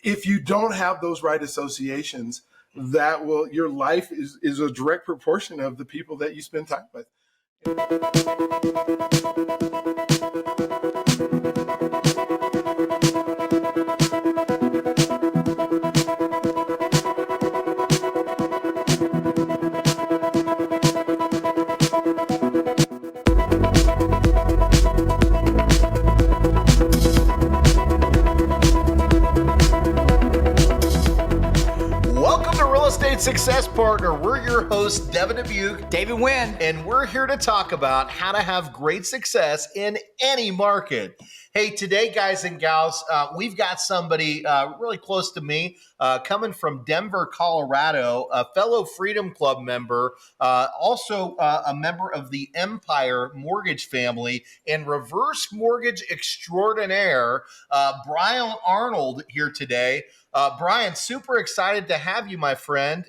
if you don't have those right associations, your life is a direct proportion of the people that you spend time with. Success Partner. We're your hosts, Devin Dubuc, David Nguyen, and we're here to talk about how to have great success in any market. Hey, today, guys and gals, we've got somebody really close to me coming from Denver, Colorado, a fellow Freedom Club member, also a member of the Empire Mortgage family, and reverse mortgage extraordinaire, Brian Arnold, here today. Brian, super excited to have you, my friend.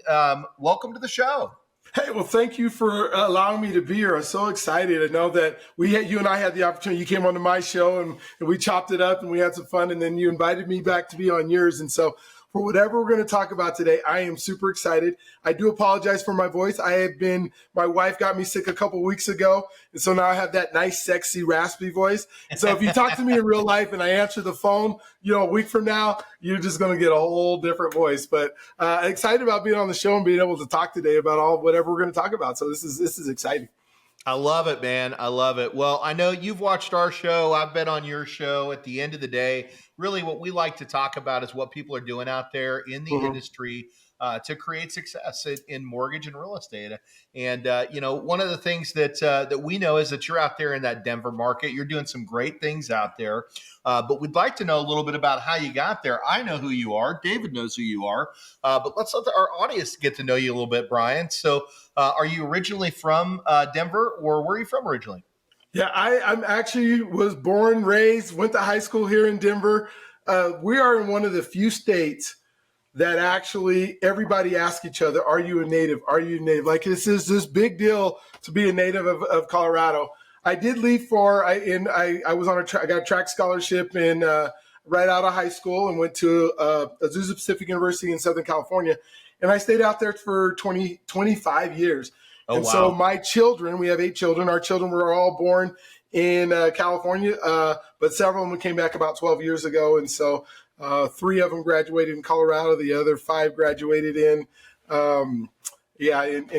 Welcome to the show. Hey, well, thank you for allowing me to be here. I'm so excited. I know that you and I had the opportunity. You came onto my show and we chopped it up and we had some fun, and then you invited me back to be on yours. And so for whatever we're going to talk about today, I am super excited. I do apologize for my voice. My wife got me sick a couple of weeks ago, and so now I have that nice, sexy, raspy voice. So if you talk to me in real life and I answer the phone, a week from now, you're just going to get a whole different voice. But excited about being on the show and being able to talk today about whatever we're going to talk about. So this is exciting. I love it, man. I love it. Well, I know you've watched our show. I've been on your show. At the end of the day, really what we like to talk about is what people are doing out there in the industry to create success in mortgage and real estate. And, one of the things that we know is that you're out there in that Denver market. You're doing some great things out there. But we'd like to know a little bit about how you got there. I know who you are. David knows who you are. But let's let our audience get to know you a little bit, Brian. So are you originally from Denver, or where are you from originally? Yeah, I'm actually was born, raised, went to high school here in Denver. We are in one of the few states that actually everybody asks each other, are you a native? Are you a native? Like, this is this big deal to be a native of Colorado. I did leave I was on I got a track scholarship right out of high school and went to Azusa Pacific University in Southern California. And I stayed out there for 25 years. Oh, and wow. So my children, we have 8 children. Our children were all born in California, but several of them came back about 12 years ago. And so 3 of them graduated in Colorado. The other 5 graduated in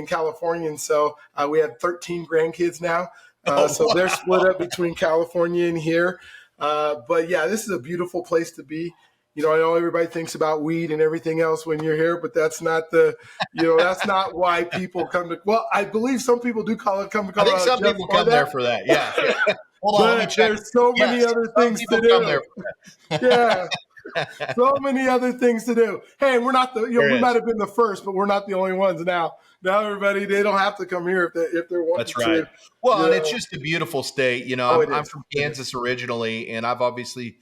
California. And so we have 13 grandkids now. So they're split up between California and here. But yeah, this is a beautiful place to be. I know everybody thinks about weed and everything else when you're here, but that's not that's not why people come to. Well, I believe some people do come to Colorado. I think some people come there for that. Yeah. Hold on, let me check. There's so many other things to do. Yeah. So many other things to do. Hey, we're not we might have been the first, but we're not the only ones now. Now everybody, they don't have to come here if they're wanting to. That's right. Well, and it's just a beautiful state. I'm from Kansas originally, and I've obviously,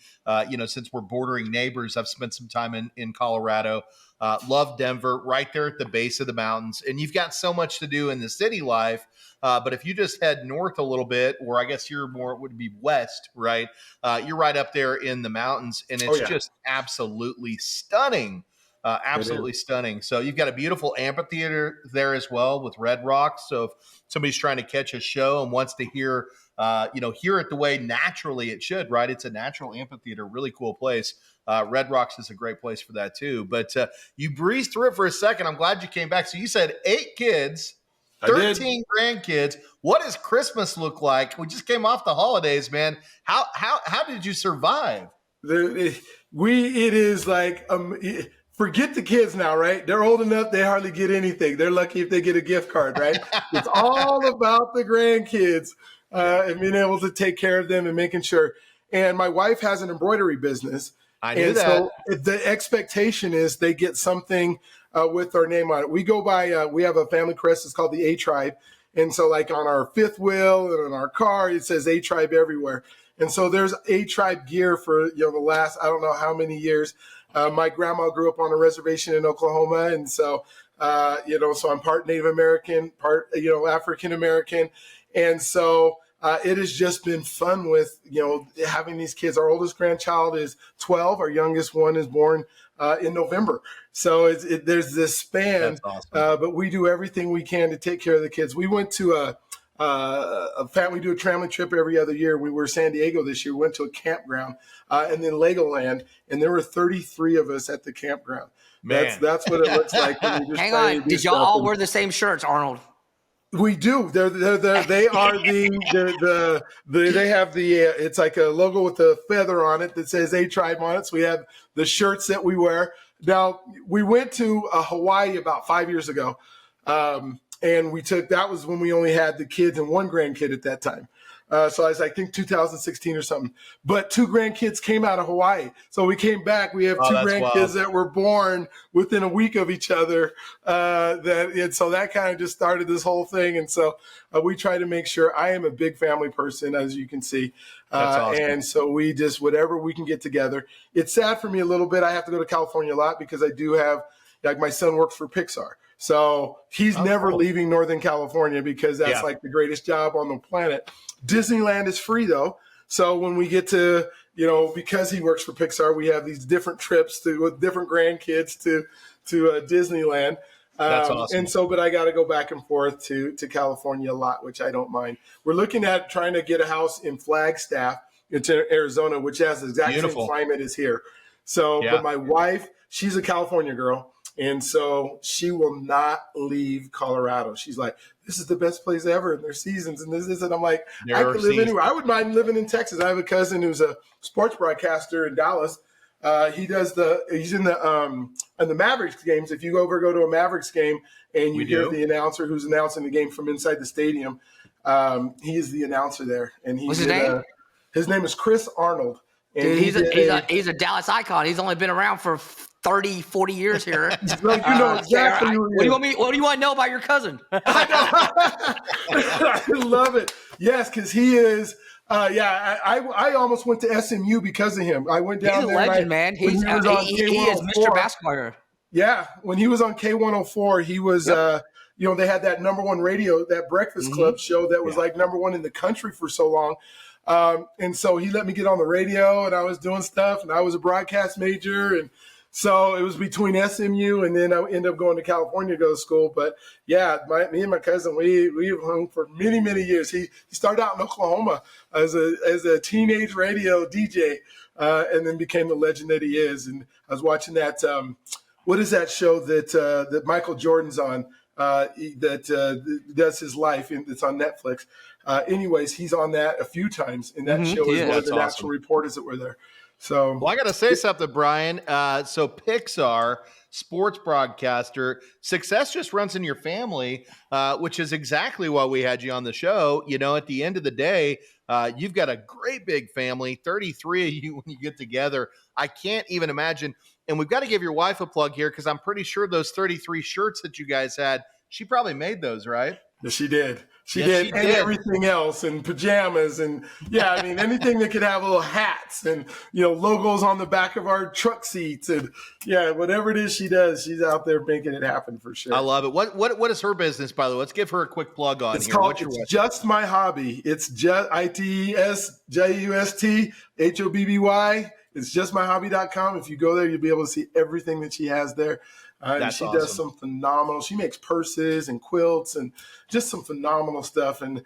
since we're bordering neighbors, I've spent some time in Colorado. Love Denver, right there at the base of the mountains. And you've got so much to do in the city life. But if you just head north a little bit, or I guess you're more, it would be west, right? You're right up there in the mountains, and it's just absolutely stunning. Absolutely stunning. So you've got a beautiful amphitheater there as well with Red Rocks. So if somebody's trying to catch a show and wants to hear it the way naturally it should, right? It's a natural amphitheater, really cool place. Red Rocks is a great place for that too. But you breezed through it for a second. I'm glad you came back. So you said 8 kids, 13 grandkids. What does Christmas look like? We just came off the holidays, man. How did you survive? It is like forget the kids now, right? They're old enough, they hardly get anything. They're lucky if they get a gift card, right? It's all about the grandkids and being able to take care of them and making sure. And my wife has an embroidery business. I knew that. So the expectation is they get something with our name on it. We go by, we have a family crest. It's called the A-Tribe. And so like on our fifth wheel and on our car, it says A-Tribe everywhere. And so there's A-Tribe gear for, the last, I don't know how many years. My grandma grew up on a reservation in Oklahoma. And so, so I'm part Native American, part, African American. And so it has just been fun with, having these kids. Our oldest grandchild is 12. Our youngest one is born in November. So there's this span, That's awesome. but we do everything we can to take care of the kids. We went to we do a family trip every other year. We were in San Diego this year. We went to a campground and then Legoland, and there were 33 of us at the campground. Man. That's what it looks like. When you're just Hang on. Did y'all all wear the same shirts, Arnold? We do. They have it's like a logo with a feather on it that says A-Tribe on it. So we have the shirts that we wear. Now, we went to Hawaii about 5 years ago. And that was when we only had the kids and one grandkid at that time. So I was, I think, 2016 or something. But 2 grandkids came out of Hawaii. So we came back. We have 2 grandkids wild. That were born within a week of each other. So that kind of just started this whole thing. And so we try to make sure. I am a big family person, as you can see. That's awesome. And so we just, whatever we can get together. It's sad for me a little bit. I have to go to California a lot because I do have, like, my son works for Pixar. So he's never leaving Northern California because that's like the greatest job on the planet. Disneyland is free, though. So when we get to, because he works for Pixar, we have these different trips with different grandkids to Disneyland. That's awesome. And so, but I got to go back and forth to California a lot, which I don't mind. We're looking at trying to get a house in Flagstaff, into Arizona, which has the exact same climate as here. So, but my wife, she's a California girl. And so she will not leave Colorado. She's like, this is the best place ever. And there's seasons and this is, and I'm like, I could live anywhere. I would mind living in Texas. I have a cousin who's a sports broadcaster in Dallas. He's in the Mavericks games. If you go to a Mavericks game and you hear the announcer who's announcing the game from inside the stadium, he is the announcer there. And what's his name? His name is Chris Arnold. And dude, he's a Dallas icon. He's only been around for 30, 40 years here. Like, you know exactly what do you want to know about your cousin? I love it. Yes, because he is. I almost went to SMU because of him. I went down there. He's a legend, man. He is Mr. Basketball. Yeah, when he was on K104, he was. They had that #1 radio, that Breakfast Club show that was like #1 in the country for so long. And so he let me get on the radio, and I was doing stuff, and I was a broadcast major, and so it was between SMU and then I ended up going to California to go to school. But yeah, me and my cousin, we hung for many, many years. He started out in Oklahoma as a teenage radio DJ, and then became the legend that he is. And I was watching that. What is that show that Michael Jordan's on? That does his life, and it's on Netflix. Anyways, he's on that a few times, and that show is one of the national reporters that were there. So, well, I got to say something, Brian. So Pixar, sports broadcaster, success just runs in your family, which is exactly why we had you on the show. At the end of the day, you've got a great big family, 33 of you when you get together. I can't even imagine. And we've got to give your wife a plug here because I'm pretty sure those 33 shirts that you guys had, she probably made those, right? Yes, she did. She did everything else, and pajamas, and anything that could have little hats and logos on the back of our truck seats, and whatever it is she does, she's out there making it happen for sure. I love it. What is her business, by the way? Let's give her a quick plug on here. It's Just My Hobby. It's just ITESJUSTHOBBY. It's justmyhobby.com. If you go there, you'll be able to see everything that she has there. She does some phenomenal. She makes purses and quilts and just some phenomenal stuff. And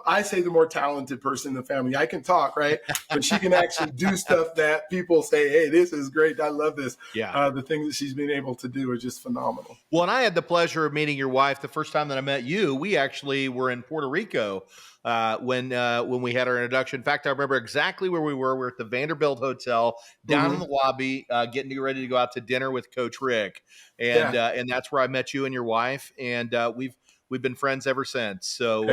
I say the more talented person in the family. I can talk, right? But she can actually do stuff that people say, hey, this is great. I love this. Yeah. The things that she's been able to do are just phenomenal. Well, and I had the pleasure of meeting your wife the first time that I met you. We actually were in Puerto Rico when we had our introduction. In fact, I remember exactly where we were. We were at the Vanderbilt Hotel down in the lobby, getting ready to go out to dinner with Coach Rick. And that's where I met you and your wife. And we've been friends ever since. So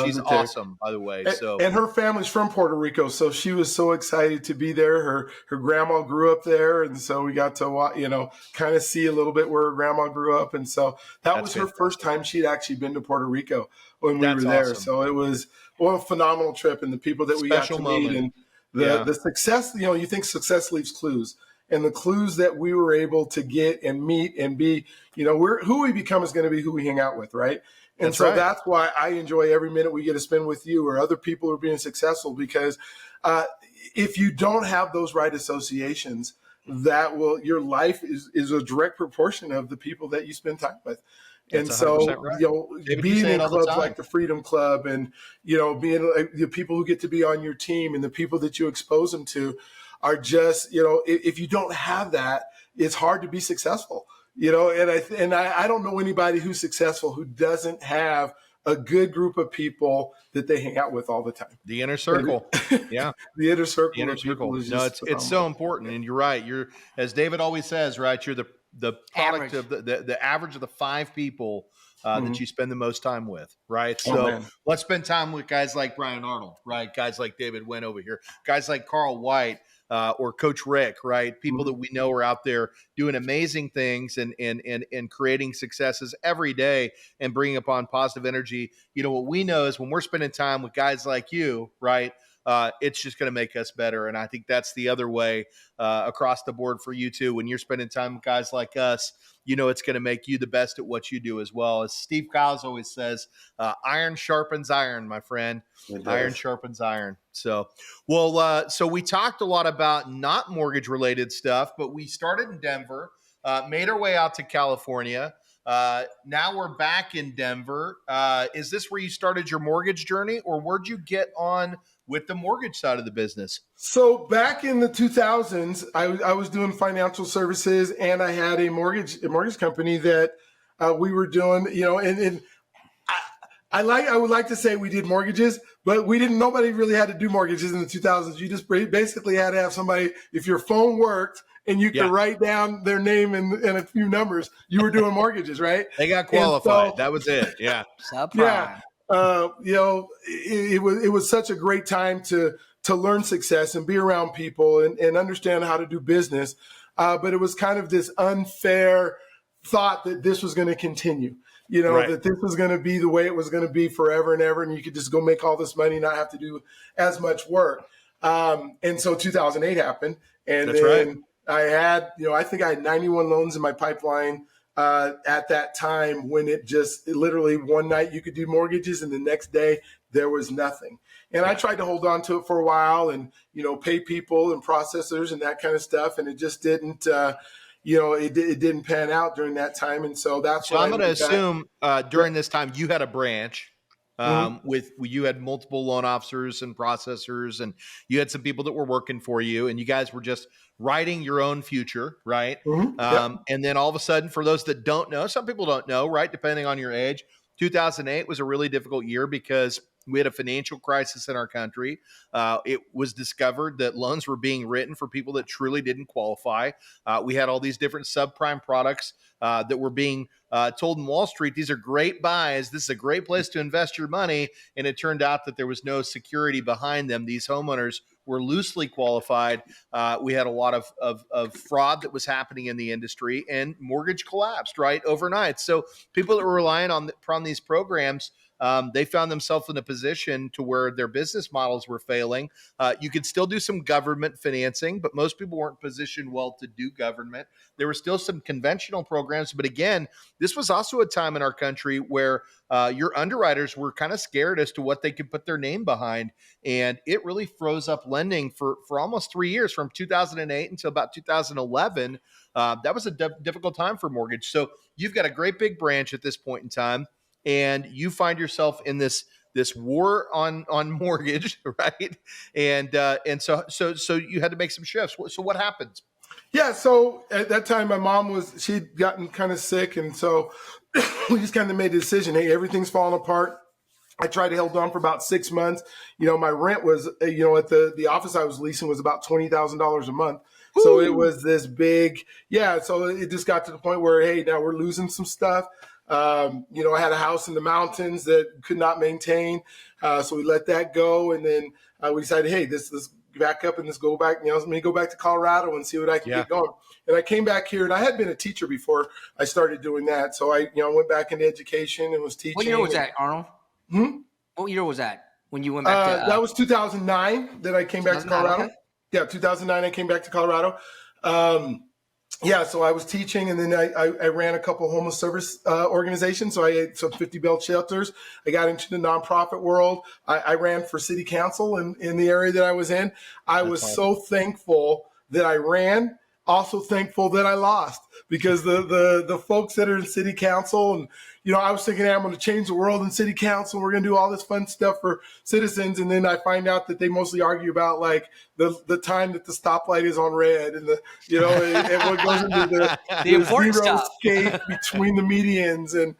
she's awesome, by the way. And her family's from Puerto Rico, so she was so excited to be there. Her grandma grew up there, and so we got to kind of see a little bit where her grandma grew up. And so that was her first time she'd actually been to Puerto Rico when we were there. Awesome. So it was a phenomenal trip, and the people that we got to meet, and the success. You think success leaves clues. And the clues that we were able to get and meet and be, who we become is going to be who we hang out with, right? And That's so right. that's why I enjoy every minute we get to spend with you or other people who are being successful, because if you don't have those right associations, your life is a direct proportion of the people that you spend time with. And That's 100% so, right. David, you being say it in all the clubs time. like the Freedom Club and, being the people who get to be on your team and the people that you expose them to are just, if you don't have that, it's hard to be successful, and I don't know anybody who's successful who doesn't have a good group of people that they hang out with all the time. The inner circle. Yeah. The inner The circle inner of people circle. is No, just it's phenomenal. so important. And you're right. You're, as David always says, right, you're the product Average. of the average of the 5 people that you spend the most time with, right? Oh, So man. let's spend time with guys like Brian Arnold, right? Guys like David Nguyen over here, guys like Carl White, or Coach Rick, right? People that we know are out there doing amazing things and creating successes every day and bringing upon positive energy. What we know is when we're spending time with guys like you, right? It's just going to make us better. And I think that's the other way across the board for you too. When you're spending time with guys like us, it's going to make you the best at what you do as well. As Steve Kyles always says, iron sharpens iron, my friend. Iron sharpens iron. So, so we talked a lot about not mortgage related stuff, but we started in Denver, made our way out to California. Now we're back in Denver. Is this where you started your mortgage journey, or where'd you get on with the mortgage side of the business? So back in the 2000s, I was doing financial services, and I had a mortgage company that we were doing, and I would like to say we did mortgages, but we didn't. Nobody really had to do mortgages in the 2000s. You just basically had to have somebody. If your phone worked and you could write down their name and a few numbers, you were doing mortgages, right? They got qualified. That was it. Yeah. Subprime. Yeah. It was such a great time to learn success and be around people and understand how to do business. But it was kind of this unfair thought that this was going to continue, Right. that this was going to be the way it was going to be forever and ever. And you could just go make all this money, not have to do as much work. And so 2008 happened. And That's then right. I had, I think I had 91 loans in my pipeline at that time, when it literally one night you could do mortgages and the next day there was nothing. And I tried to hold on to it for a while and, pay people and processors and that kind of stuff. And it just didn't, it didn't pan out during that time. And so that's So why I'm going to assume during this time you had a branch with you had multiple loan officers and processors, and you had some people that were working for you, and you guys were just writing your own future, right? And then all of a sudden, for those that don't know, some people don't know, right? Depending on your age, 2008 was a really difficult year because we had a financial crisis in our country. It was discovered that loans were being written for people that truly didn't qualify. We had all these different subprime products that were being told in Wall Street, these are great buys. This is a great place to invest your money. And it turned out that there was no security behind them. These homeowners were loosely qualified. We had a lot of fraud that was happening in the industry, and mortgage collapsed right overnight. So people that were relying on these programs, they found themselves in a position to where their business models were failing. You could still do some government financing, but most people weren't positioned well to do government. There were still some conventional programs, but again, this was also a time in our country where your underwriters were kind of scared as to what they could put their name behind. And it really froze up lending for almost 3 years, from 2008 until about 2011. That was a difficult time for mortgage. So you've got a great big branch at this point in time, and you find yourself in this war on mortgage, right? And so you had to make some shifts. So what happens? Yeah, so at that time, my mom she'd gotten kind of sick. And so we just kind of made a decision. Hey, everything's falling apart. I tried to hold on for about 6 months. My rent was, at the office I was leasing was about $20,000 a month. Ooh. So it was this big, so it just got to the point where, hey, now we're losing some stuff. I had a house in the mountains that could not maintain. So we let that go. And then we decided, hey, let's back up and let's go back, let me go back to Colorado and see what I can get going. And I came back here, and I had been a teacher before I started doing that. So I, went back into education and was teaching. What year was that, Arnold? What year was that when you went back to? That was 2009 that I came back to Colorado. Okay. Yeah, 2009 I came back to Colorado. Yeah, so I was teaching, and then I ran a couple homeless service organizations. So I had some 50 belt shelters. I got into the nonprofit world. I ran for city council in the area that I was in. I That's was awesome. so thankful that I ran. Also thankful that I lost, because the folks that are in city council, and I was thinking, hey, I'm going to change the world in city council. We're going to do all this fun stuff for citizens, and then I find out that they mostly argue about like the time that the stoplight is on red, and and what goes into The the important zero stuff. escape between the medians, and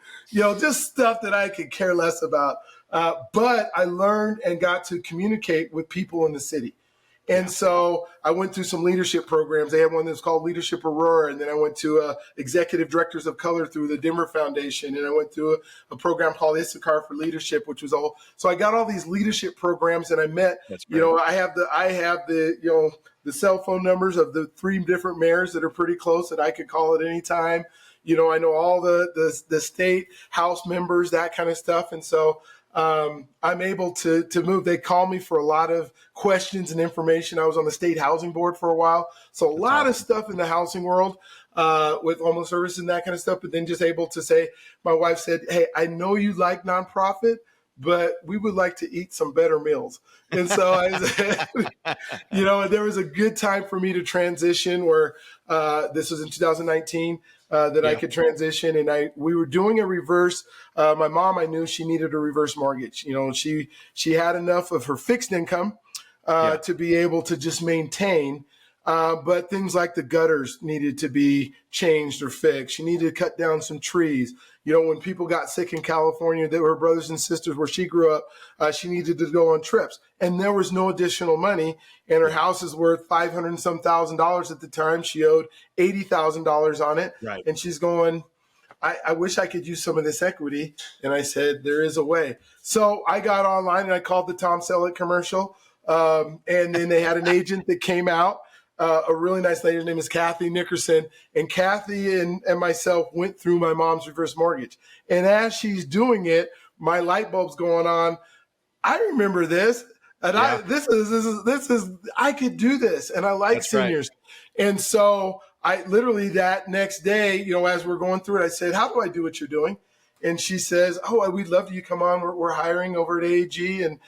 just stuff that I could care less about. But I learned and got to communicate with people in the city. And so I went through some leadership programs. They had one that's called Leadership Aurora. And then I went to Executive Directors of Color through the Denver Foundation. And I went through a program called Issachar for Leadership, which was so I got all these leadership programs, and I met, I have the cell phone numbers of the 3 different mayors that are pretty close that I could call at any time. I know all the state house members, that kind of stuff. And so I'm able to move. They call me for a lot of questions and information. I was on the state housing board for a while. So a lot of stuff in the housing world with homeless service and that kind of stuff. But then just able to say, my wife said, hey, I know you like nonprofit, but we would like to eat some better meals. And so I said, there was a good time for me to transition where this was in 2019. I could transition, and we were doing a reverse. My mom, I knew she needed a reverse mortgage. She had enough of her fixed income to be able to just maintain. But things like the gutters needed to be changed or fixed. She needed to cut down some trees. When people got sick in California, that were brothers and sisters where she grew up, she needed to go on trips. And there was no additional money. And her house is worth $500 and some thousand at the time. She owed $80,000 on it. Right. And she's going, I wish I could use some of this equity. And I said, there is a way. So I got online and I called the Tom Selleck commercial. And then they had an agent that came out. A really nice lady. Her name is Kathy Nickerson. And Kathy and myself went through my mom's reverse mortgage. And as she's doing it, my light bulb's going on. I remember this. And this is I could do this. And I like seniors. Right. And so I literally that next day, as we're going through it, I said, how do I do what you're doing? And she says, oh, we'd love you to come on. We're hiring over at AAG. And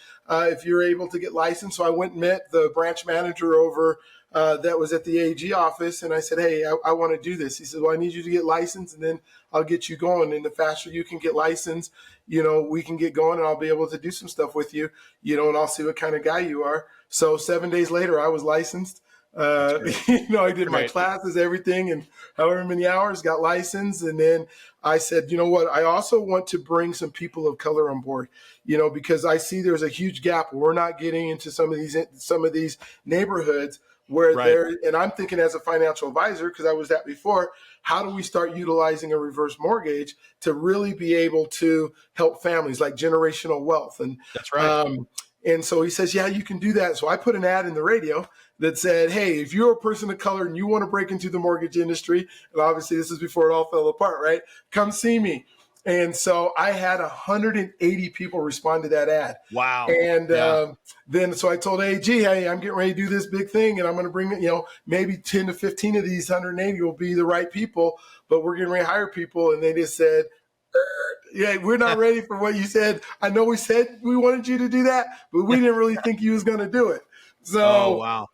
if you're able to get licensed. So I went and met the branch manager over that was at the AG office. And I said, hey, I want to do this. He said, well, I need you to get licensed, and then I'll get you going. And the faster you can get licensed, we can get going, and I'll be able to do some stuff with you, and I'll see what kind of guy you are. So 7 days later, I was licensed. I did my classes, everything, and however many hours, got licensed. And then I said, you know what, I also want to bring some people of color on board, because I see there's a huge gap. We're not getting into some of these neighborhoods where they're, and I'm thinking as a financial advisor, because I was that before, how do we start utilizing a reverse mortgage to really be able to help families, like generational wealth? And that's right. And so he says, yeah, you can do that. So I put an ad in the radio that said, hey, if you're a person of color and you want to break into the mortgage industry, and obviously this is before it all fell apart, right? Come see me. And so I had 180 people respond to that ad. Wow. And then so I told AG, hey, I'm getting ready to do this big thing, and I'm going to bring, maybe 10 to 15 of these 180 will be the right people, but we're getting ready to hire people. And they just said, yeah, we're not ready for what you said. I know we said we wanted you to do that, but we didn't really think you was going to do it. So,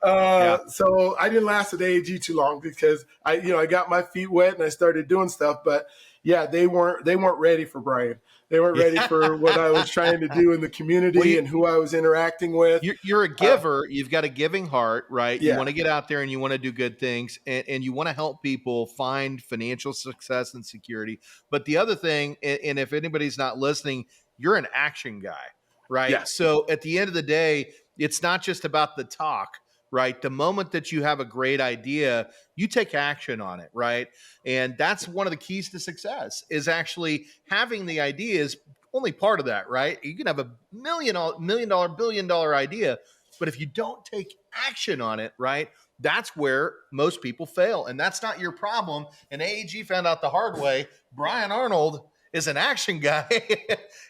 so I didn't last at AAG too long, because I got my feet wet and I started doing stuff. But yeah, they weren't ready for Brian. They weren't ready for what I was trying to do in the community and who I was interacting with. You're a giver. You've got a giving heart, right? Yeah. You want to get out there and you want to do good things, and you want to help people find financial success and security. But the other thing, and if anybody's not listening, you're an action guy, right? Yeah. So at the end of the day, it's not just about the talk, right? The moment that you have a great idea, you take action on it, right? And that's one of the keys to success, is actually having the idea is only part of that, right? You can have a $1 million, $1 billion idea, but if you don't take action on it, right, that's where most people fail. And that's not your problem. And AAG found out the hard way. Brian Arnold is an action guy.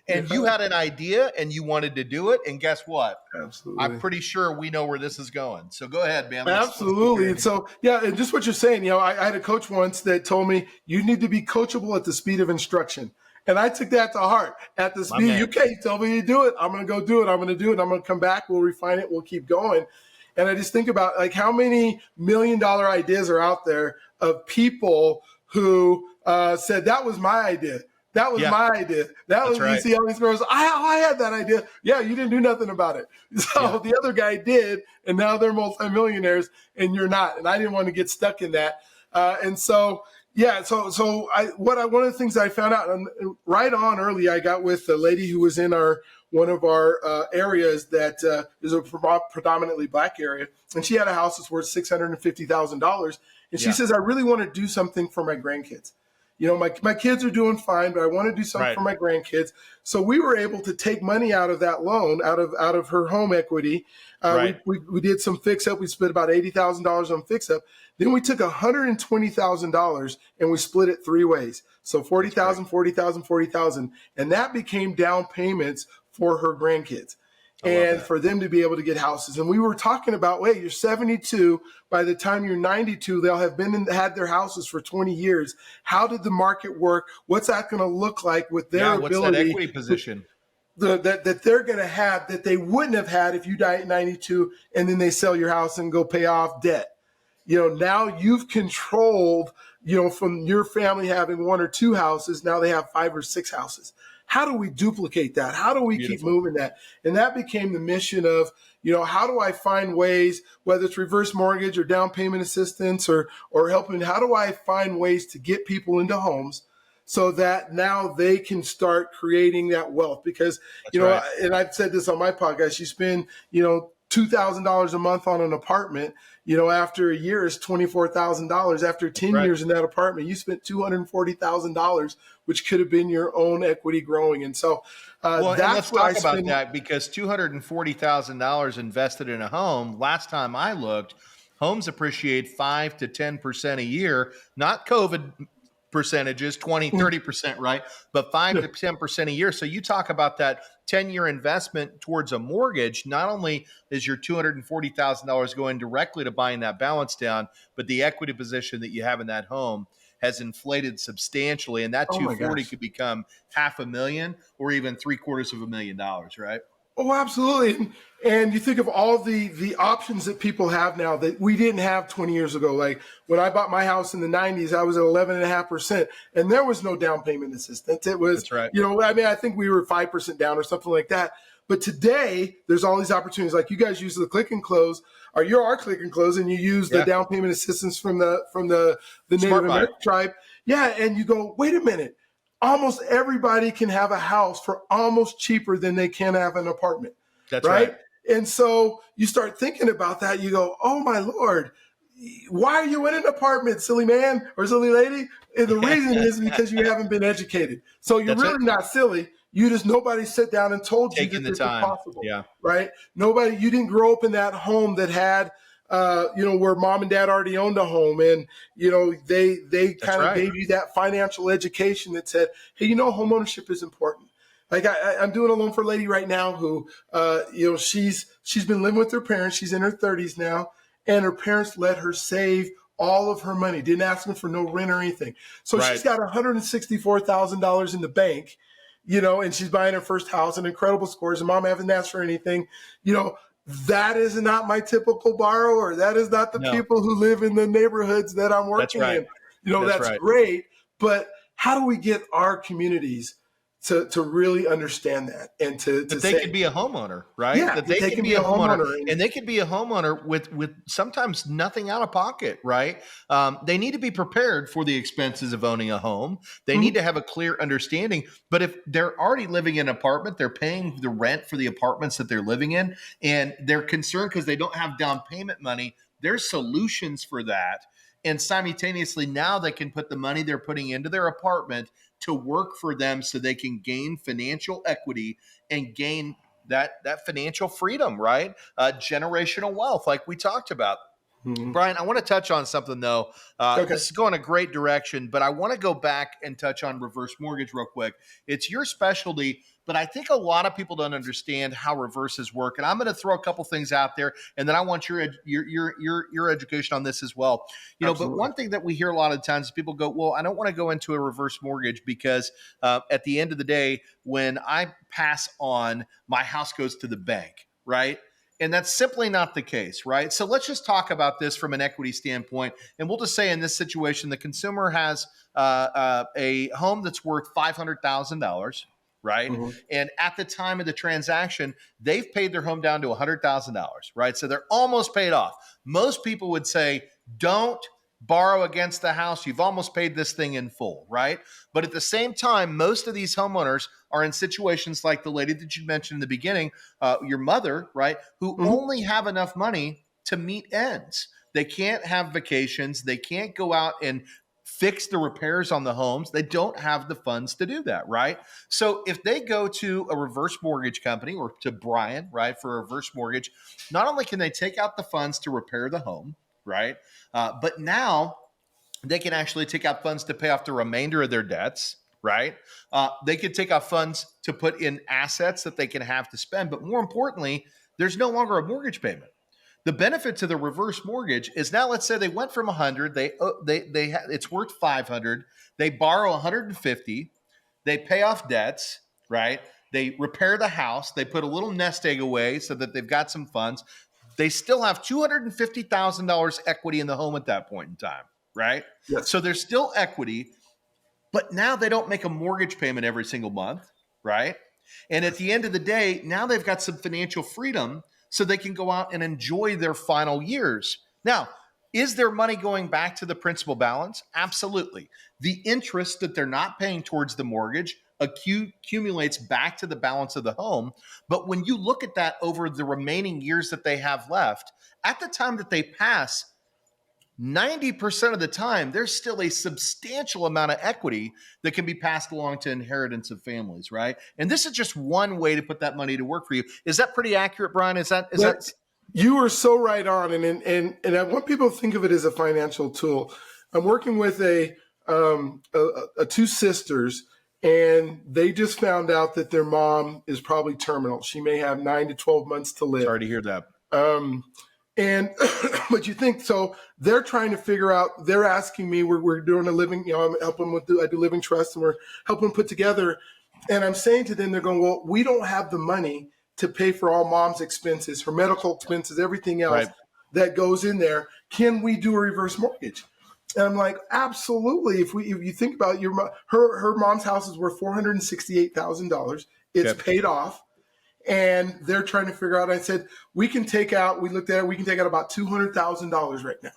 And Yeah. you had an idea and you wanted to do it. And guess what? Absolutely. I'm pretty sure we know where this is going. So go ahead, man. Absolutely. And so, yeah, and just what you're saying, I had a coach once that told me you need to be coachable at the speed of instruction. And I took that to heart. At the speed, you tell me to do it. I'm going to go do it. I'm going to do it. I'm going to come back. We'll refine it. We'll keep going. And I just think about like how many $1 million ideas are out there of people who said, that was my idea. That was my idea. That was, you see all these girls, I had that idea. Yeah, you didn't do nothing about it. So the other guy did, and now they're multimillionaires, and you're not. And I didn't want to get stuck in that. And so, yeah, one of the things I found out, and right on early, I got with a lady who was in one of our areas that is a predominantly Black area, and she had a house that's worth $650,000, and she says, I really want to do something for my grandkids. My kids are doing fine, but I want to do something for my grandkids. So we were able to take money out of that loan, out of her home equity. We did some fix up. We spent about $80,000 on fix up. Then we took $120,000 and we split it 3 ways. So 40,000, 40,000, 40,000, and that became down payments for her grandkids. And for them to be able to get houses. And we were talking about, wait, you're 72. By the time you're 92, they'll have had their houses for 20 years. How did the market work? What's that going to look like with their ability? What's that equity position? That they're going to have that they wouldn't have had if you die at 92 and then they sell your house and go pay off debt. Now you've controlled, from your family having 1 or 2 houses, now they have 5 or 6 houses. How do we duplicate that? How do we keep moving that? And that became the mission of, how do I find ways, whether it's reverse mortgage or down payment assistance or helping, how do I find ways to get people into homes so that now they can start creating that wealth? Because, and I've said this on my podcast, you spend, $2,000 a month on an apartment, after a year is $24,000. After 10 years in that apartment, you spent $240,000, which could have been your own equity growing. And so let's talk about that, because $240,000 invested in a home, last time I looked, homes appreciate 5 to 10% a year, not COVID percentages, 20, 30%, right? But 5 to 10% a year. So you talk about that 10-year investment towards a mortgage. Not only is your $240,000 going directly to buying that balance down, but the equity position that you have in that home has inflated substantially. And that 240 could become $500,000 or even $750,000, right? Oh, absolutely. And you think of all the options that people have now that we didn't have 20 years ago. Like when I bought my house in the 90s, I was at 11.5%, and there was no down payment assistance. It was, I think we were 5% down or something like that. But today, there's all these opportunities. Like you guys use the click and close, or you're our click and close, and you use the down payment assistance from the Native American tribe. Yeah, and you go, wait a minute. Almost everybody can have a house for almost cheaper than they can have an apartment. That's right. And so you start thinking about that. You go, oh, my Lord, why are you in an apartment, silly man or silly lady? And the reason is because you haven't been educated. So you're really not silly. You just, nobody sat down and told you that this was possible. Yeah. Right? Nobody, you didn't grow up in that home that had, where mom and dad already owned a home, and, they kind of gave you that financial education that said, hey, homeownership is important. Like I'm doing a loan for a lady right now who, she's been living with her parents. She's in her 30s now, and her parents let her save all of her money. Didn't ask them for no rent or anything. So she's got $164,000 in the bank, and she's buying her first house and incredible scores, and mom hasn't asked for anything, That is not my typical borrower. That is not the people who live in the neighborhoods that I'm working in. That's great. But how do we get our communities to really understand that and to they could be a homeowner, right? Yeah, that they can be a homeowner, and they could be a homeowner with sometimes nothing out of pocket, right? They need to be prepared for the expenses of owning a home. They need to have a clear understanding. But if they're already living in an apartment, they're paying the rent for the apartments that they're living in, and they're concerned because they don't have down payment money. There's solutions for that. And simultaneously, now they can put the money they're putting into their apartment to work for them so they can gain financial equity and gain that financial freedom, right? Generational wealth, like we talked about. Brian, I want to touch on something, though. Okay. This is going a great direction, but I want to go back and touch on reverse mortgage real quick. It's your specialty, but I think a lot of people don't understand how reverses work. And I'm going to throw a couple things out there, and then I want your education on this as well. But one thing that we hear a lot of times is people go, well, I don't want to go into a reverse mortgage because at the end of the day, when I pass on, my house goes to the bank, right? And that's simply not the case, right? So let's just talk about this from an equity standpoint. And we'll just say in this situation, the consumer has a home that's worth $500,000, right? And at the time of the transaction, they've paid their home down to $100,000, right? So they're almost paid off. Most people would say, don't borrow against the house. You've almost paid this thing in full, right? But at the same time, most of these homeowners are in situations like the lady that you mentioned in the beginning, your mother, right, who only have enough money to meet ends. They can't have vacations. They can't go out and fix the repairs on the homes. They don't have the funds to do that, right? So if they go to a reverse mortgage company or to Brian, right, for a reverse mortgage, not only can they take out the funds to repair the home, right, but now they can actually take out funds to pay off the remainder of their debts, right? They could take out funds to put in assets that they can have to spend. But more importantly, there's no longer a mortgage payment. The benefit to the reverse mortgage is now, let's say they went from 100, it's worth 500, they borrow 150, they pay off debts, right? They repair the house, they put a little nest egg away so that they've got some funds. They still have $250,000 equity in the home at that point in time, right? Yes. So there's still equity, but now they don't make a mortgage payment every single month, right? And at the end of the day, now they've got some financial freedom so they can go out and enjoy their final years. Now, is their money going back to the principal balance? Absolutely. The interest that they're not paying towards the mortgage accumulates back to the balance of the home. But when you look at that over the remaining years that they have left, at the time that they pass, 90% of the time, there's still a substantial amount of equity that can be passed along to inheritance of families, right? And this is just one way to put that money to work for you. Is that pretty accurate, Brian? Is that You are so right on, and I want people to think of it as a financial tool. I'm working with a two sisters, and they just found out that their mom is probably terminal. She may have 9 to 12 months to live. Sorry to hear that. And but you think so? They're trying to figure out. They're asking me. We're doing a living. I'm helping with. I do living trust, and we're helping put together. And I'm saying to them, they're going, well, we don't have the money to pay for all mom's expenses, her medical expenses, everything else that goes in there. Can we do a reverse mortgage? And I'm like, absolutely. If you think about it, her mom's house is worth $468,000. It's paid off. And they're trying to figure out, I said, we can take out about $200,000 right now.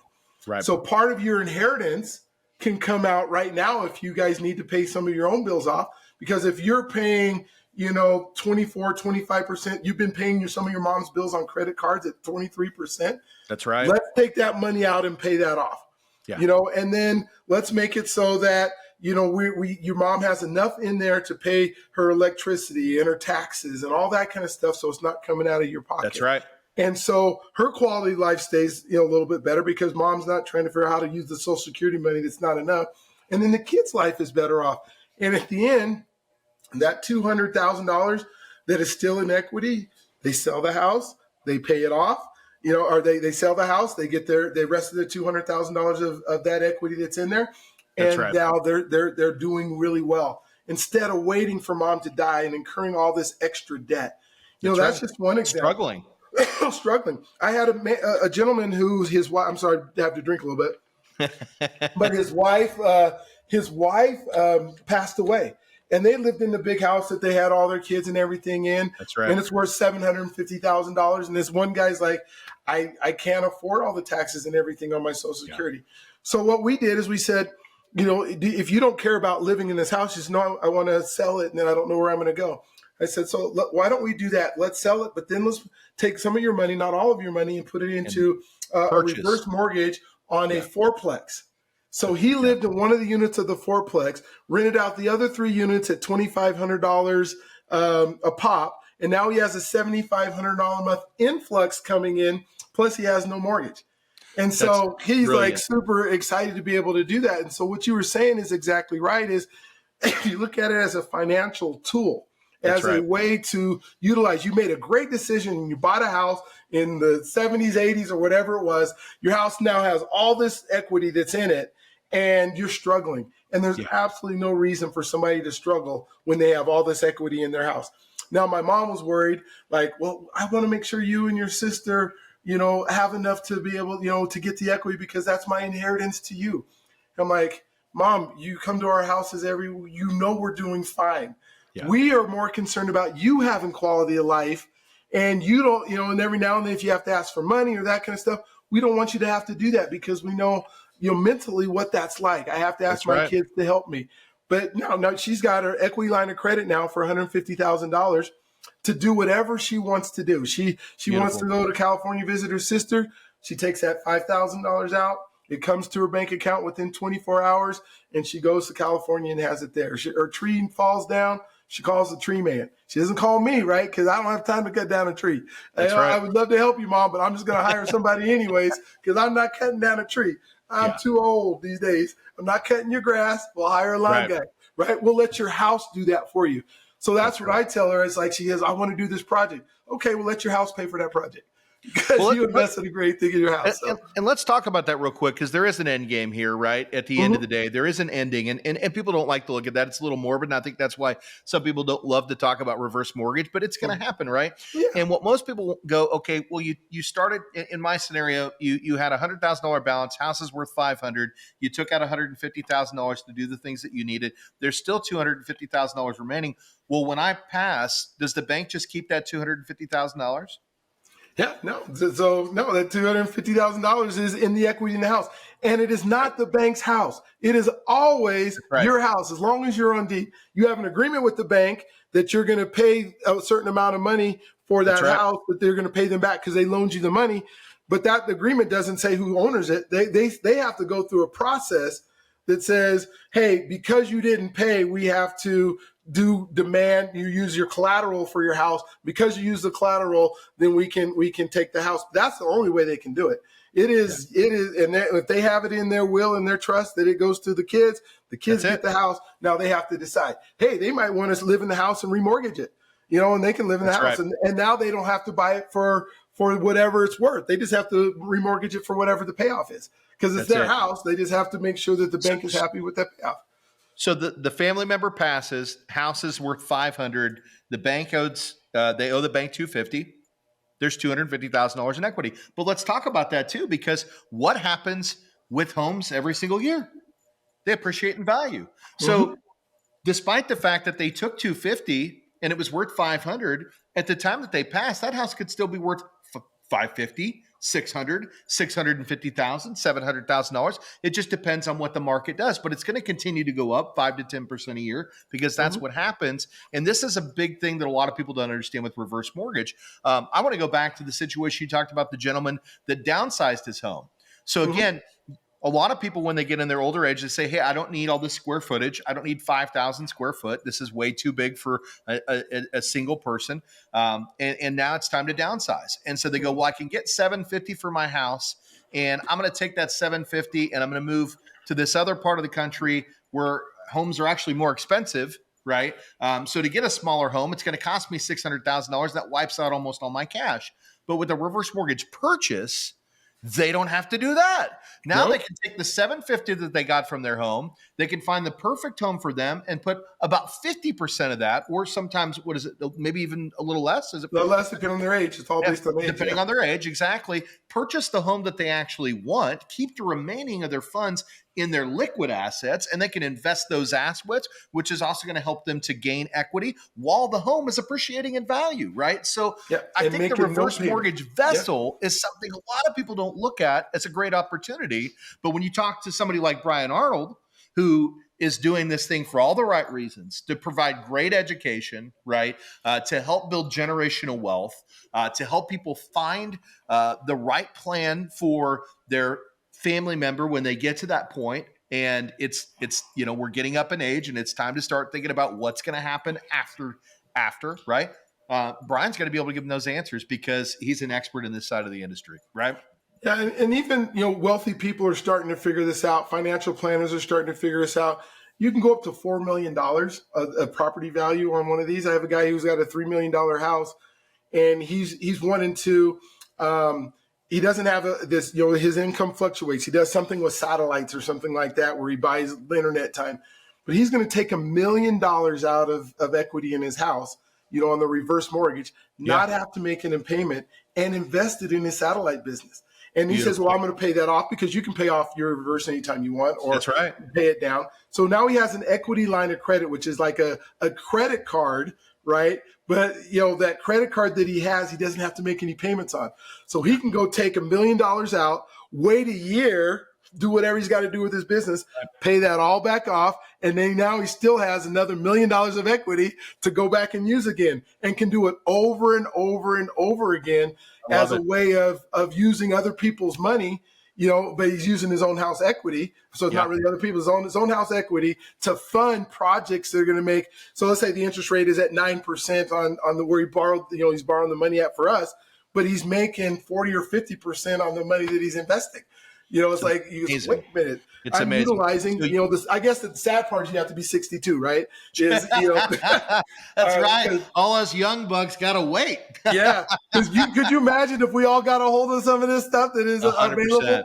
Right. So part of your inheritance can come out right now if you guys need to pay some of your own bills off. Because if you're paying, 24, 25%, you've been paying some of your mom's bills on credit cards at 23%. That's right. Let's take that money out and pay that off. Yeah. And then let's make it so that your mom has enough in there to pay her electricity and her taxes and all that kind of stuff. So it's not coming out of your pocket. That's right. And so her quality of life stays, a little bit better because mom's not trying to figure out how to use the Social Security money that's not enough. And then the kid's life is better off. And at the end, that $200,000 that is still in equity, they sell the house, they pay it off, or they sell the house, they get the rest of the $200,000 of that equity that's in there. And now they're doing really well instead of waiting for mom to die and incurring all this extra debt. That's just one example. Struggling. I had a gentleman who's his wife. I'm sorry, I have to drink a little bit. But his wife passed away, and they lived in the big house that they had all their kids and everything in. That's right. And it's worth $750,000. And this one guy's like, I can't afford all the taxes and everything on my Social Security. So what we did is we said, if you don't care about living in this house, just know I want to sell it and then I don't know where I'm going to go. I said, so why don't we do that? Let's sell it, but then let's take some of your money, not all of your money, and put it into a reverse mortgage on a fourplex. So he lived in one of the units of the fourplex, rented out the other 3 units at $2,500 a pop, and now he has a $7,500 a month influx coming in, plus he has no mortgage. And That's so he's like brilliant. super excited to be able to do that. And so what you were saying is exactly right, is you look at it as a financial tool, That's as a right. way to utilize. You made a great decision and you bought a house in the 70s, 80s, or whatever it was. Your house now has all this equity that's in it, and you're struggling. And there's absolutely no reason for somebody to struggle when they have all this equity in their house. Now, my mom was worried, like, well, I want to make sure you and your sister, have enough to be able, to get the equity, because that's my inheritance to you. I'm like, Mom, you come to our houses we're doing fine. Yeah. We are more concerned about you having quality of life, and you don't, and every now and then if you have to ask for money or that kind of stuff, we don't want you to have to do that, because we know, mentally what that's like. I have to ask my kids to help me. But no, she's got her equity line of credit now for $150,000 to do whatever she wants to do. She wants to go to California, visit her sister. She takes that $5,000 out. It comes to her bank account within 24 hours, and she goes to California and has it there. Her tree falls down. She calls the tree man. She doesn't call me, right? Because I don't have time to cut down a tree. That's right. I would love to help you, Mom, but I'm just going to hire somebody anyways, because I'm not cutting down a tree. I'm too old these days. I'm not cutting your grass. We'll hire a lawn guy, right? We'll let your house do that for you. So that's what I tell her. It's like, she goes, I want to do this project. Okay, we'll let your house pay for that project, because you invested a great thing in your house. And let's talk about that real quick, because there is an end game here, right? At the end of the day, there is an ending, and people don't like to look at that. It's a little morbid, and I think that's why some people don't love to talk about reverse mortgage, but it's going to happen, right? Yeah. And what most people go, okay, well, you started, in my scenario, you had $100,000 balance, house is worth $500, you took out $150,000 to do the things that you needed. There's still $250,000 remaining. Well, when I pass, does the bank just keep that $250,000? Yeah, no. So no, that $250,000 is in the equity in the house, and it is not the bank's house. It is always your house. As long as you're on deed, you have an agreement with the bank that you're going to pay a certain amount of money for that house, that they're going to pay them back because they loaned you the money. But that agreement doesn't say who owns it. They have to go through a process that says, hey, because you didn't pay, we have to demand you use your collateral for your house. Because you use the collateral, then we can take the house. That's the only way they can do it. It is, and if they have it in their will and their trust that it goes to the kids get the house. Now they have to decide, hey, they might want us to live in the house and remortgage it, and they can live in the house. And now they don't have to buy it for whatever it's worth. They just have to remortgage it for whatever the payoff is. Because it's their house. They just have to make sure that the bank is happy with that payoff. So the family member passes, house is worth $500. The bank they owe the bank $250. There's $250,000 in equity. But let's talk about that too, because what happens with homes every single year? They appreciate in value. So despite the fact that they took $250 and it was worth $500, at the time that they passed, that house could still be worth $550. $600,000, $650,000, $700,000. It just depends on what the market does, but it's going to continue to go up 5 to 10% a year, because that's what happens. And this is a big thing that a lot of people don't understand with reverse mortgage. I want to go back to the situation you talked about, the gentleman that downsized his home. So again, a lot of people, when they get in their older age, they say, hey, I don't need all this square footage. I don't need 5,000 square foot. This is way too big for a single person. And now it's time to downsize. And so they go, well, I can get $750 for my house, and I'm going to take that $750 and I'm going to move to this other part of the country where homes are actually more expensive, right? So to get a smaller home, it's going to cost me $600,000. That wipes out almost all my cash. But with a reverse mortgage purchase, they don't have to do that. Now they can take the $750 that they got from their home. They can find the perfect home for them and put about 50% of that, or sometimes, what is it? Maybe even a little less. Is it? A little less depending on their age. It's all based on age. Depending on their age, exactly. Purchase the home that they actually want, keep the remaining of their funds in their liquid assets, and they can invest those assets, which is also going to help them to gain equity while the home is appreciating in value, right? So I think the reverse mortgage vessel is something a lot of people don't look at as a great opportunity. But when you talk to somebody like Brian Arnold, who is doing this thing for all the right reasons, to provide great education, right? To help build generational wealth, to help people find the right plan for their family member when they get to that point. And it's we're getting up in age, and it's time to start thinking about what's going to happen after, right? Brian's going to be able to give them those answers because he's an expert in this side of the industry, right? Yeah, and even wealthy people are starting to figure this out. Financial planners are starting to figure this out. You can go up to $4 million of property value on one of these. I have a guy who's got a $3 million house, and he's wanting to. He doesn't have this. His income fluctuates. He does something with satellites or something like that, where he buys internet time. But he's going to take $1 million out of equity in his house, on the reverse mortgage, not have to make an payment, and invest it in his satellite business. And he says, well, I'm going to pay that off, because you can pay off your reverse anytime you want, or That's right. pay it down. So now he has an equity line of credit, which is like a credit card, right? But, that credit card that he has, he doesn't have to make any payments on. So he can go take $1 million out, wait a year, do whatever he's got to do with his business, pay that all back off, and then now he still has another $1 million of equity to go back and use again, and can do it over and over and over again as a way of using other people's money, but he's using his own house equity. So it's not really other people's, his own house equity to fund projects that are going to make. So let's say the interest rate is at 9% on the where he borrowed, he's borrowing the money at for us, but he's making 40 or 50% on the money that he's investing. It's like, wait a minute. It's I'm amazing. utilizing, this. I guess the sad part is you have to be 62, right? That's right. All us young bucks got to wait. Yeah. Could you imagine if we all got a hold of some of this stuff that is 100%. available?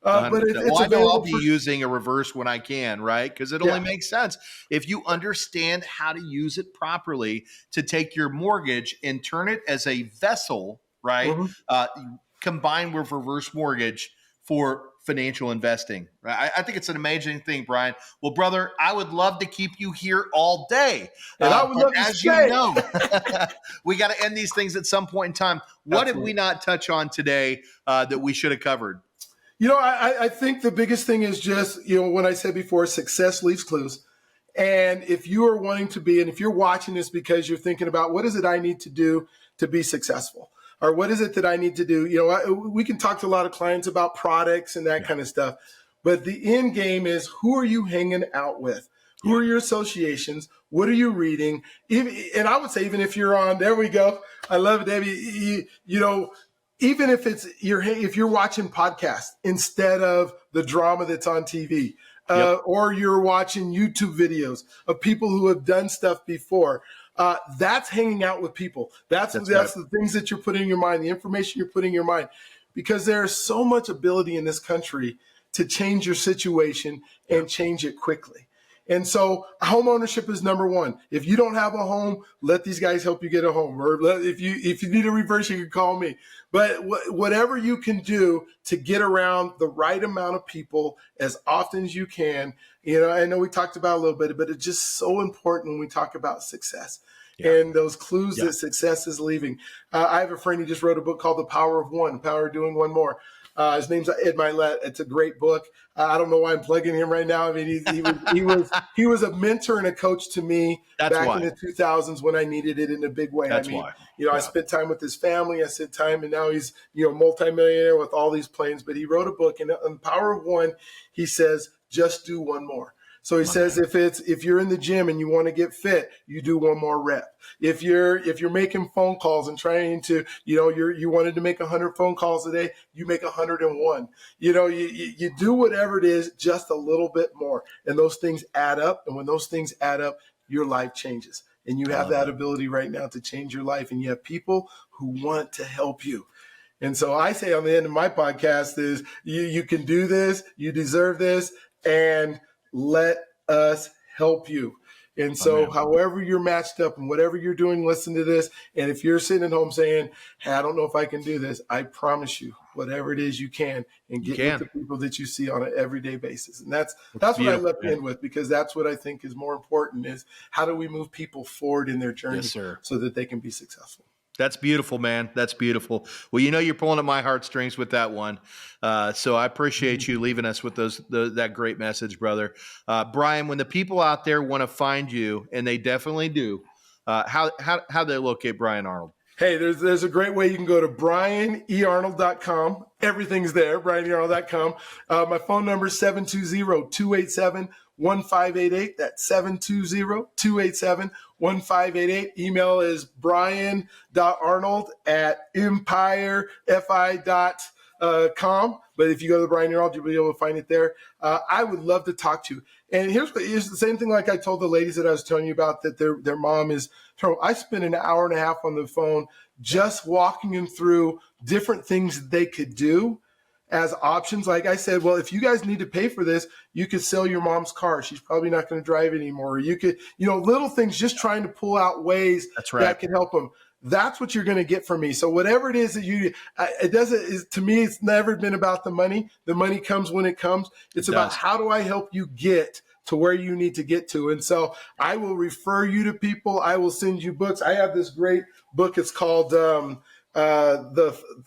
But it's I know available. I'll be using a reverse when I can, right? Because it only makes sense if you understand how to use it properly to take your mortgage and turn it as a vessel, right? Combined with reverse mortgage for financial investing. Right? I think it's an amazing thing, Brian. Well, brother, I would love to keep you here all day. And I would love to stay. You know, we got to end these things at some point in time. What did we not touch on today that we should have covered? I think the biggest thing is just, when I said before, success leaves clues. And if you are wanting to be, and if you're watching this because you're thinking about what is it I need to do to be successful? Or what is it that I need to do? We can talk to a lot of clients about products and that kind of stuff. But the end game is, who are you hanging out with? Who are your associations? What are you reading? And I would say, even if you're on, there we go. I love it, Debbie. Even if if you're watching podcasts instead of the drama that's on TV, or you're watching YouTube videos of people who have done stuff before, that's hanging out with people. That's the things that you're putting in your mind, the information you're putting in your mind, because there's so much ability in this country to change your situation and change it quickly. And so home ownership is number one. If you don't have a home, let these guys help you get a home. Or if you need a reverse, you can call me. But whatever you can do to get around the right amount of people as often as you can. I know we talked about a little bit, but it's just so important when we talk about success. And those clues that success is leaving. I have a friend who just wrote a book called The Power of One, Power of Doing One More. His name's Ed Milet. It's a great book. I don't know why I'm plugging him right now. I mean, he was a mentor and a coach to me in the 2000s when I needed it in a big way. I spent time with his family. I spent time, and now he's multimillionaire with all these planes. But he wrote a book, and on The Power of One, he says, just do one more. So he says, if you're in the gym and you want to get fit, you do one more rep. If you're making phone calls and trying to, you wanted to make 100 phone calls a day, you make 101. You do whatever it is, just a little bit more. And those things add up. And when those things add up, your life changes. And you have that ability right now to change your life. And you have people who want to help you. And so I say on the end of my podcast is, you can do this, you deserve this, and let us help you. And so however you're matched up and whatever you're doing, listen to this. And if you're sitting at home saying, hey, I don't know if I can do this, I promise you, whatever it is you can, and get with the people that you see on an everyday basis. And that's what I left in with, because that's what I think is more important, is how do we move people forward in their journey so that they can be successful. That's beautiful, man. That's beautiful. Well, you're pulling at my heartstrings with that one. So I appreciate you leaving us with that great message, brother. Brian, when the people out there want to find you, and they definitely do, how they locate Brian Arnold? Hey, there's a great way. You can go to brianearnold.com. Everything's there, brianearnold.com. My phone number is 720-287-1588. That's 720-287-1588. Email is brian.arnold@empirefi.com. but if you go to the Brian Arnold, you'll be able to find it there. I would love to talk to you. And here's the same thing like I told the ladies that I was telling you about, that their mom is terminal. I spent an hour and a half on the phone just walking them through different things that they could do as options. Like I said, well, if you guys need to pay for this, you could sell your mom's car. She's probably not going to drive anymore. Or you could, little things, just trying to pull out ways that can help them. That's what you're going to get from me. So whatever it is that to me, it's never been about the money. The money comes when it comes. It's about how do I help you get to where you need to get to. And so I will refer you to people. I will send you books. I have this great book. It's called the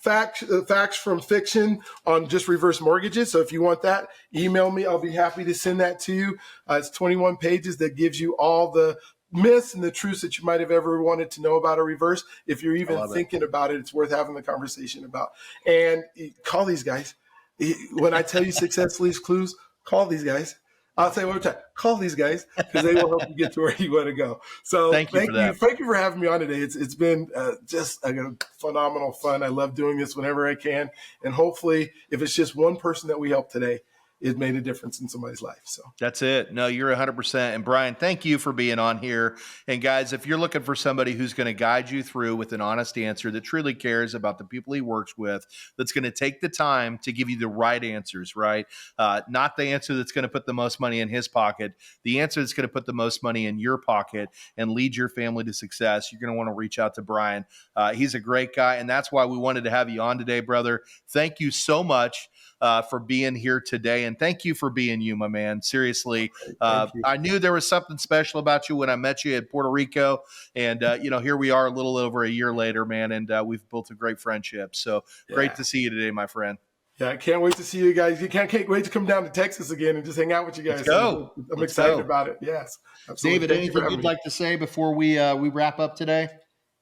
facts from fiction on just reverse mortgages. So if you want that, email me. I'll be happy to send that to you. It's 21 pages that gives you all the myths and the truths that you might have ever wanted to know about a reverse. If you're even thinking about it, it's worth having the conversation about. And call these guys. When I tell you success leaves clues, call these guys. I'll say one more time, call these guys because they will help you get to where you want to go. So thank you for having me on today. It's been just phenomenal fun. I love doing this whenever I can. And hopefully if it's just one person that we help today, it made a difference in somebody's life. So that's it. No, you're 100%. And Brian, thank you for being on here. And guys, if you're looking for somebody who's going to guide you through with an honest answer, that truly cares about the people he works with, that's going to take the time to give you the right answers, right? Not the answer that's going to put the most money in his pocket, the answer that's going to put the most money in your pocket and lead your family to success. You're going to want to reach out to Brian. He's a great guy. And that's why we wanted to have you on today, brother. Thank you so much for being here today. And thank you for being you, my man. Seriously. I knew there was something special about you when I met you in Puerto Rico. And, here we are a little over a year later, man. And we've built a great friendship. So great to see you today, my friend. Yeah, I can't wait to see you guys. Can't wait to come down to Texas again and just hang out with you guys. Let's go. I'm excited about it. Yes. Absolutely. David, anything you'd like to say before we wrap up today?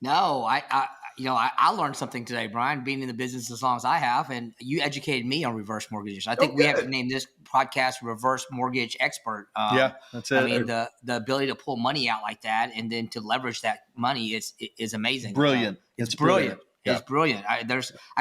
No, I learned something today, Brian, being in the business as long as I have, and you educated me on reverse mortgages. I think we have to name this podcast Reverse Mortgage Expert. Yeah, that's it. I mean, the ability to pull money out like that and then to leverage that money is amazing. Brilliant. It's brilliant. Yeah. It's brilliant. I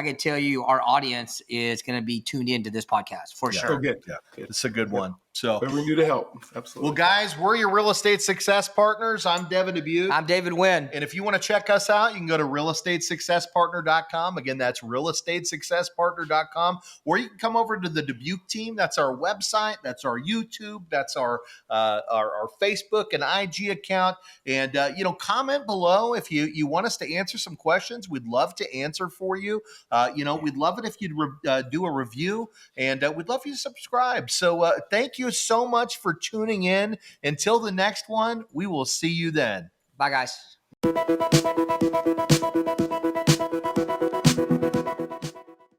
can tell you our audience is going to be tuned into this podcast for sure. Oh, good. Yeah, it's a good one. So whatever we can do to help. Absolutely. Well, guys, we're your real estate success partners. I'm Devin Dubuc. I'm David Nguyen. And if you want to check us out, you can go to realestatesuccesspartner.com. Again, that's realestatesuccesspartner.com. Or you can come over to the Dubuc team. That's our website. That's our YouTube. That's our Facebook and IG account. And, comment below if you want us to answer some questions. We'd love to answer for you. We'd love it if you'd do a review, and we'd love you to subscribe. So thank you so much for tuning in. Until the next one, we will see you then. Bye, guys.